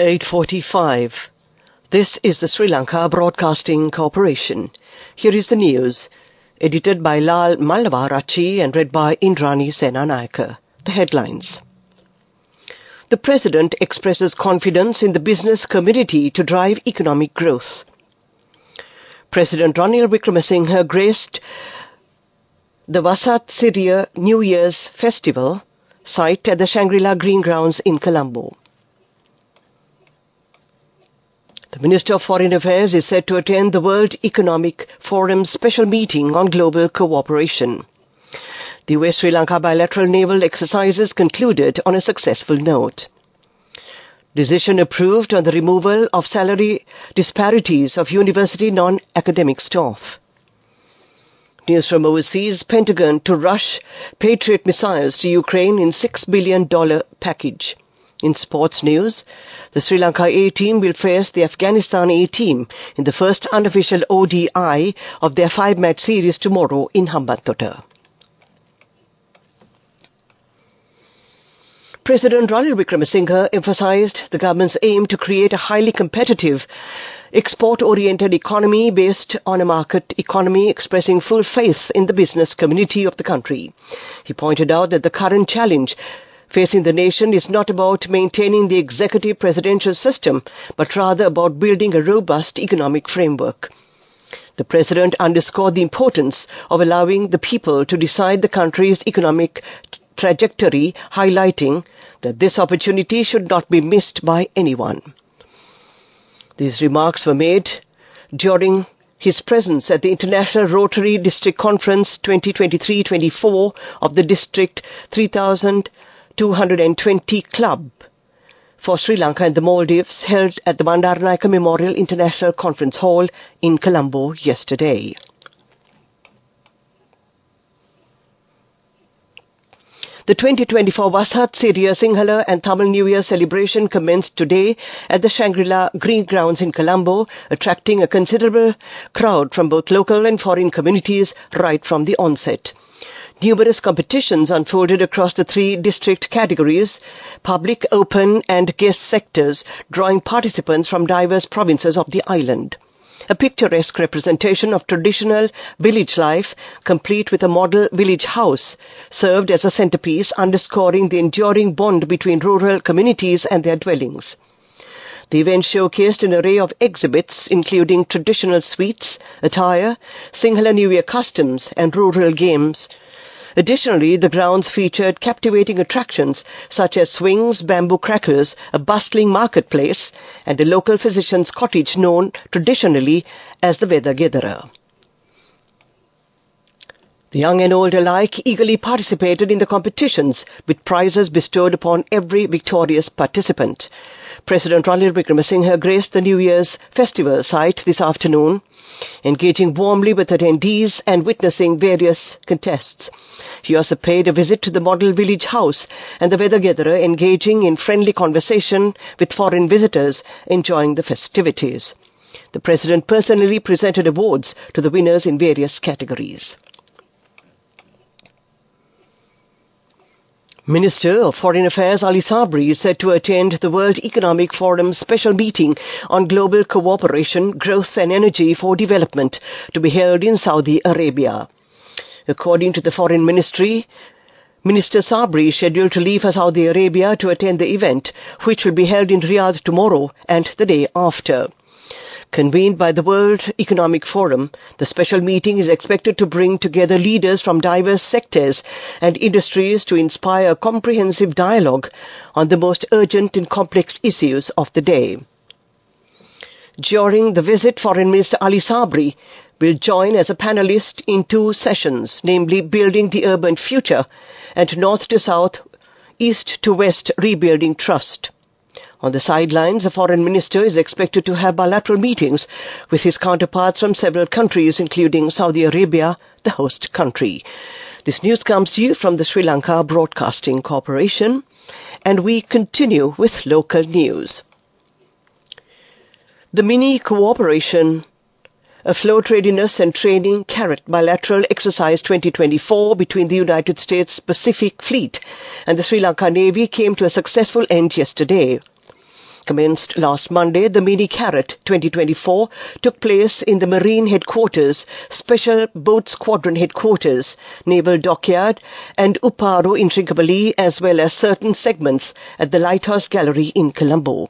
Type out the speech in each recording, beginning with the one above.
8:45. This is the Sri Lanka Broadcasting Corporation. Here is the news, edited by Lal Mallavarachi and read by Indrani Senanayaka. The headlines. The President expresses confidence in the business community to drive economic growth. President Ranil Wickremesinghe graced the Vasat Syria New Year's Festival site at the Shangri-La Green Grounds in Colombo. The Minister of Foreign Affairs is set to attend the World Economic Forum's special meeting on global cooperation. The US-Sri Lanka bilateral naval exercises concluded on a successful note. Decision approved on the removal of salary disparities of university non-academic staff. News from overseas, Pentagon to rush Patriot missiles to Ukraine in $6 billion package. In sports news, the Sri Lanka A team will face the Afghanistan A team in the first unofficial ODI of their 5-match series tomorrow in Hambantota. President Ranil Wickremesinghe emphasized the government's aim to create a highly competitive, export-oriented economy based on a market economy, expressing full faith in the business community of the country. He pointed out that the current challenge facing the nation is not about maintaining the executive presidential system, but rather about building a robust economic framework. The President underscored the importance of allowing the people to decide the country's economic trajectory, highlighting that this opportunity should not be missed by anyone. These remarks were made during his presence at the International Rotary District Conference 2023-24 of the District 3220 Club for Sri Lanka and the Maldives, held at the Bandaranaike Memorial International Conference Hall in Colombo yesterday. The 2024 Vasat Syria Sinhala and Tamil New Year celebration commenced today at the Shangri-La Green Grounds in Colombo, attracting a considerable crowd from both local and foreign communities right from the onset. Numerous competitions unfolded across the 3 district categories, public, open and guest sectors, drawing participants from diverse provinces of the island. A picturesque representation of traditional village life, complete with a model village house, served as a centerpiece, underscoring the enduring bond between rural communities and their dwellings. The event showcased an array of exhibits, including traditional sweets, attire, Sinhala New Year customs, and rural games. Additionally, the grounds featured captivating attractions such as swings, bamboo crackers, a bustling marketplace, and a local physician's cottage known traditionally as the Weather Gatherer. The young and old alike eagerly participated in the competitions, with prizes bestowed upon every victorious participant. President Ranil Wickremesinghe graced the New Year's festival site this afternoon, engaging warmly with attendees and witnessing various contests. He also paid a visit to the model village house and the Weather Gatherer, engaging in friendly conversation with foreign visitors enjoying the festivities. The President personally presented awards to the winners in various categories. Minister of Foreign Affairs Ali Sabri is set to attend the World Economic Forum's special meeting on global cooperation, growth and energy for development to be held in Saudi Arabia. According to the Foreign Ministry, Minister Sabri is scheduled to leave for Saudi Arabia to attend the event, which will be held in Riyadh tomorrow and the day after. Convened by the World Economic Forum, the special meeting is expected to bring together leaders from diverse sectors and industries to inspire a comprehensive dialogue on the most urgent and complex issues of the day. During the visit, Foreign Minister Ali Sabri will join as a panelist in 2 sessions, namely Building the Urban Future and North to South, East to West Rebuilding Trust. On the sidelines, the Foreign Minister is expected to have bilateral meetings with his counterparts from several countries, including Saudi Arabia, the host country. This news comes to you from the Sri Lanka Broadcasting Corporation, and we continue with local news. The Mini Cooperation, a Float Readiness and Training Carrot Bilateral Exercise 2024 between the United States Pacific Fleet and the Sri Lanka Navy came to a successful end yesterday. Commenced last Monday, the Mini Carrot 2024 took place in the Marine Headquarters, Special Boat Squadron Headquarters, Naval Dockyard and Uparo in Trincomalee, as well as certain segments at the Lighthouse Gallery in Colombo.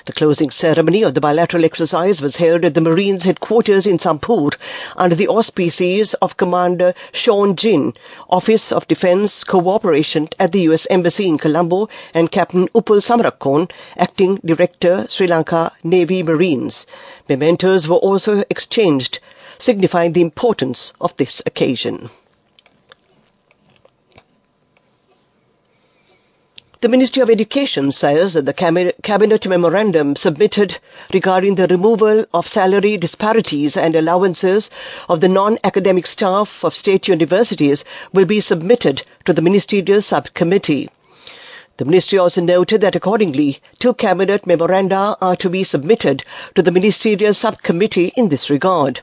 The closing ceremony of the bilateral exercise was held at the Marines headquarters in Sampur under the auspices of Commander Sean Jin, Office of Defence Cooperation at the US Embassy in Colombo, and Captain Upul Samarakkon, Acting Director, Sri Lanka Navy Marines. Mementos were also exchanged, signifying the importance of this occasion. The Ministry of Education says that the Cabinet memorandum submitted regarding the removal of salary disparities and allowances of the non-academic staff of state universities will be submitted to the Ministerial Subcommittee. The Ministry also noted that accordingly, 2 Cabinet memoranda are to be submitted to the Ministerial Subcommittee in this regard.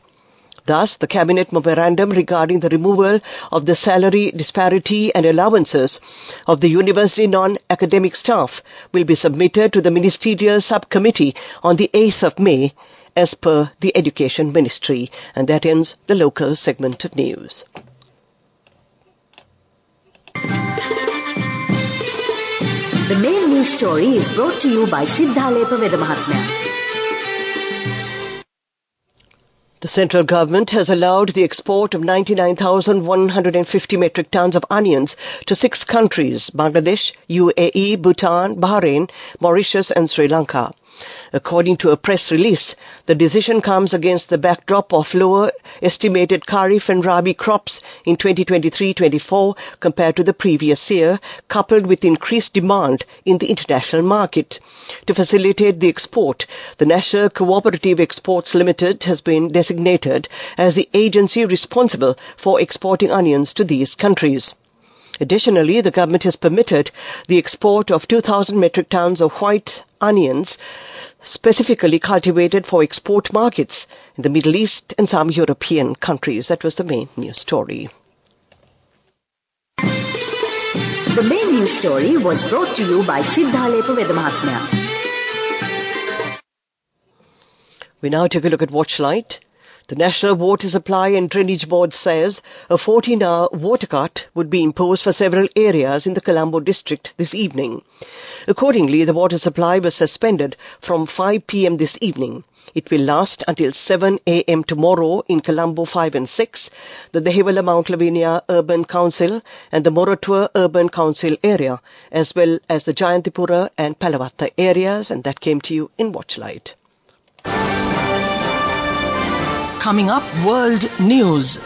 Thus, the Cabinet memorandum regarding the removal of the salary disparity and allowances of the university non-academic staff will be submitted to the Ministerial Subcommittee on the 8th of May, as per the Education Ministry. And that ends the local segment of news. The main news story is brought to you by Sinhala Mahatmya. The central government has allowed the export of 99,150 metric tons of onions to 6 countries: Bangladesh, UAE, Bhutan, Bahrain, Mauritius and Sri Lanka. According to a press release, the decision comes against the backdrop of lower estimated Kharif and Rabi crops in 2023-24 compared to the previous year, coupled with increased demand in the international market. To facilitate the export, the National Cooperative Exports Limited has been designated as the agency responsible for exporting onions to these countries. Additionally, the government has permitted the export of 2,000 metric tons of white onions specifically cultivated for export markets in the Middle East and some European countries. That was the main news story. The main news story was brought to you by Sinhala Mahatmya. We now take a look at Watchlight. The National Water Supply and Drainage Board says a 14-hour water cut would be imposed for several areas in the Colombo district this evening. Accordingly, the water supply was suspended from 5 p.m. this evening. It will last until 7 a.m. tomorrow in Colombo 5 and 6, the Dehiwala Mount Lavinia Urban Council and the Moratuwa Urban Council area, as well as the Jayantipura and Palavatta areas, and that came to you in Watchlight. Coming up, World News.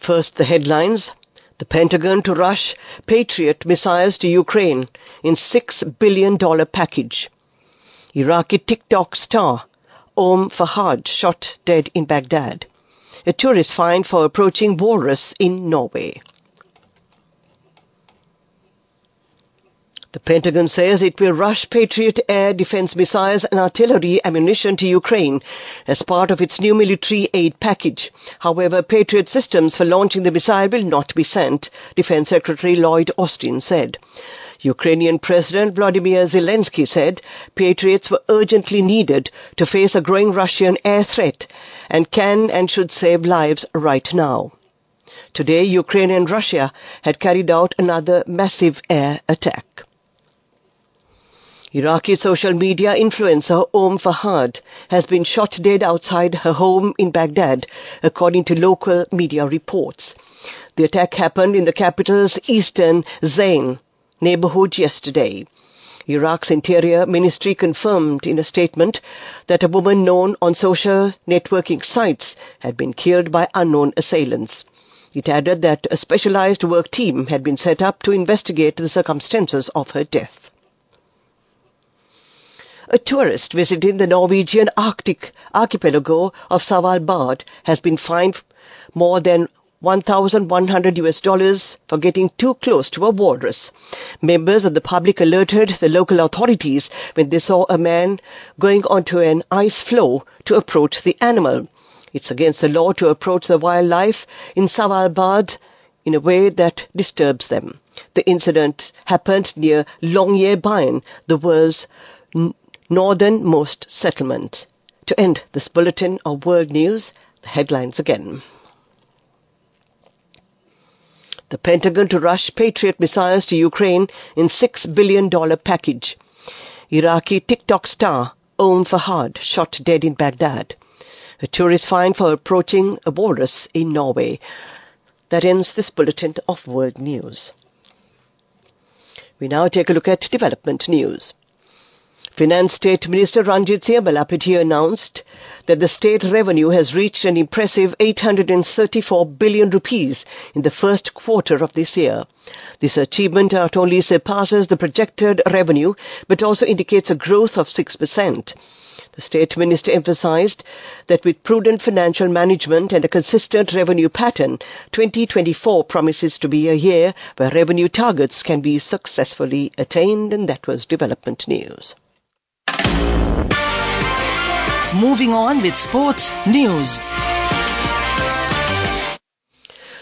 First, the headlines. The Pentagon to rush Patriot missiles to Ukraine in $6 billion package. Iraqi TikTok star Om Fahad shot dead in Baghdad. A tourist fined for approaching walrus in Norway. The Pentagon says it will rush Patriot air defense missiles and artillery ammunition to Ukraine as part of its new military aid package. However, Patriot systems for launching the missile will not be sent, Defense Secretary Lloyd Austin said. Ukrainian President Vladimir Zelensky said Patriots were urgently needed to face a growing Russian air threat and can and should save lives right now. Today, Ukraine and Russia had carried out another massive air attack. Iraqi social media influencer Om Fahad has been shot dead outside her home in Baghdad, according to local media reports. The attack happened in the capital's eastern Zain neighborhood yesterday. Iraq's Interior Ministry confirmed in a statement that a woman known on social networking sites had been killed by unknown assailants. It added that a specialized work team had been set up to investigate the circumstances of her death. A tourist visiting the Norwegian Arctic archipelago of Svalbard has been fined more than $1,100 for getting too close to a walrus. Members of the public alerted the local authorities when they saw a man going onto an ice floe to approach the animal. It's against the law to approach the wildlife in Svalbard in a way that disturbs them. The incident happened near Longyearbyen, the world's northernmost settlement. To end this bulletin of world news, the headlines again. The Pentagon to rush Patriot missiles to Ukraine in $6 billion package. Iraqi TikTok star Om Fahad shot dead in Baghdad. A tourist fined for approaching a walrus in Norway. That ends this bulletin of world news. We now take a look at development news. Finance State Minister Ranjit Singh Balapati announced that the state revenue has reached an impressive 834 billion rupees in the first quarter of this year. This achievement not only surpasses the projected revenue but also indicates a growth of 6%. The State Minister emphasized that with prudent financial management and a consistent revenue pattern, 2024 promises to be a year where revenue targets can be successfully attained, and that was development news. Moving on with sports news.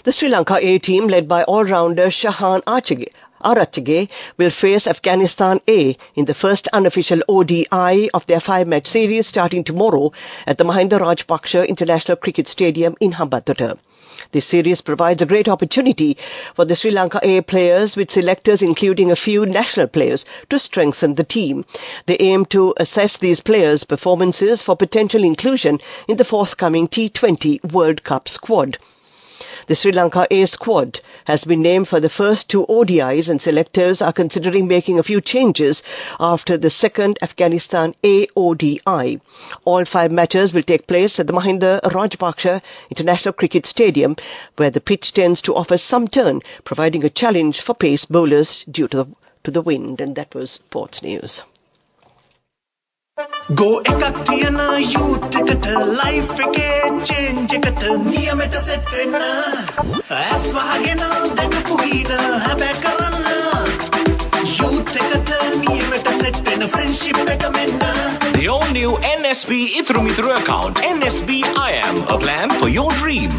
The Sri Lanka A team, led by all-rounder Shahan Arachage, will face Afghanistan A in the first unofficial ODI of their 5-match series starting tomorrow at the Mahinda Rajapaksa International Cricket Stadium in Hambantota. This series provides a great opportunity for the Sri Lanka A players, with selectors including a few national players, to strengthen the team. They aim to assess these players' performances for potential inclusion in the forthcoming T20 World Cup squad. The Sri Lanka A squad has been named for the first 2 ODIs, and selectors are considering making a few changes after the second Afghanistan A ODI. All 5 matches will take place at the Mahinda Rajapaksa International Cricket Stadium, where the pitch tends to offer some turn, providing a challenge for pace bowlers due to the wind. And that was sports news. Go ekak thiyana youth eකට life එකේ change එකට නියමෙට set වෙන්න ඇස් වහගෙන දැකපු හින හැබැ කරන්න youth එකට නියමෙට set වෙන friendship එක මෙන්න. The all-new NSB Ithru account, NSB IM, a plan for your dream.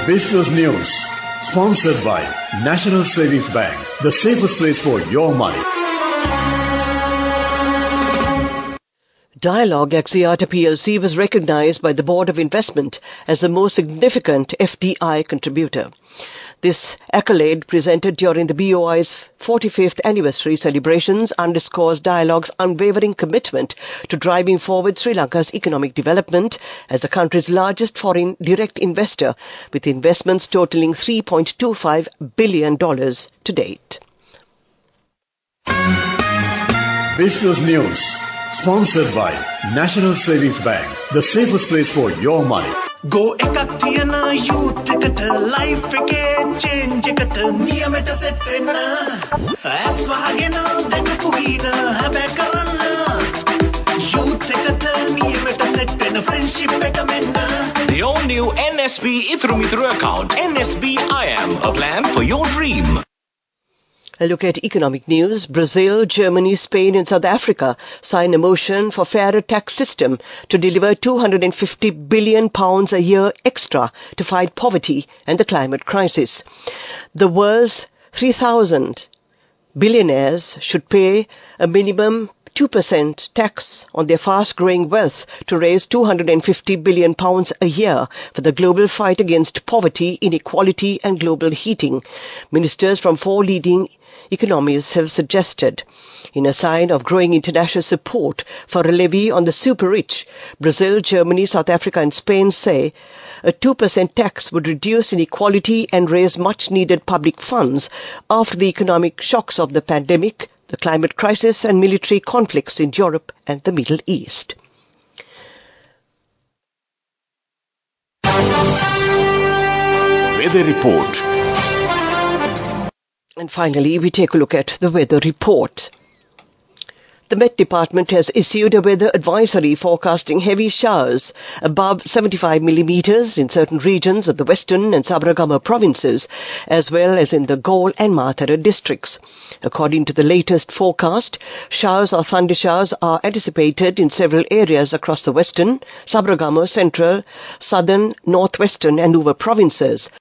Business News, sponsored by National Savings Bank, the safest place for your money. Dialog Axiata PLC was recognized by the Board of Investment as the most significant FDI contributor. This accolade, presented during the BOI's 45th anniversary celebrations, underscores Dialog's unwavering commitment to driving forward Sri Lanka's economic development as the country's largest foreign direct investor, with investments totaling $3.25 billion to date. Business News, sponsored by National Savings Bank, the safest place for your money. Go ekak thiyana youth එකට life එකේ change එකට නියමෙට set වෙන්න ඇස් වහගෙන දැකපු හින හැබැ කරන්න youth එකට නියමෙට set වෙන friendship එක මෙන්න. The all-new NSB Ithru account, NSB IM, a plan for your dream. A look at economic news. Brazil, Germany, Spain and South Africa sign a motion for fairer tax system to deliver £250 billion a year extra to fight poverty and the climate crisis. The world's 3,000 billionaires should pay a minimum 2% tax on their fast-growing wealth to raise £250 billion a year for the global fight against poverty, inequality and global heating. Ministers from 4 leading economies have suggested. In a sign of growing international support for a levy on the super-rich, Brazil, Germany, South Africa and Spain say a 2% tax would reduce inequality and raise much-needed public funds after the economic shocks of the pandemic, the climate crisis and military conflicts in Europe and the Middle East. Weather report. And finally, we take a look at the weather report. The Met Department has issued a weather advisory forecasting heavy showers above 75 millimeters in certain regions of the Western and Sabaragama provinces, as well as in the Galle and Matara districts. According to the latest forecast, showers or thundershowers are anticipated in several areas across the Western, Sabaragama, Central, Southern, Northwestern and Nuwa provinces.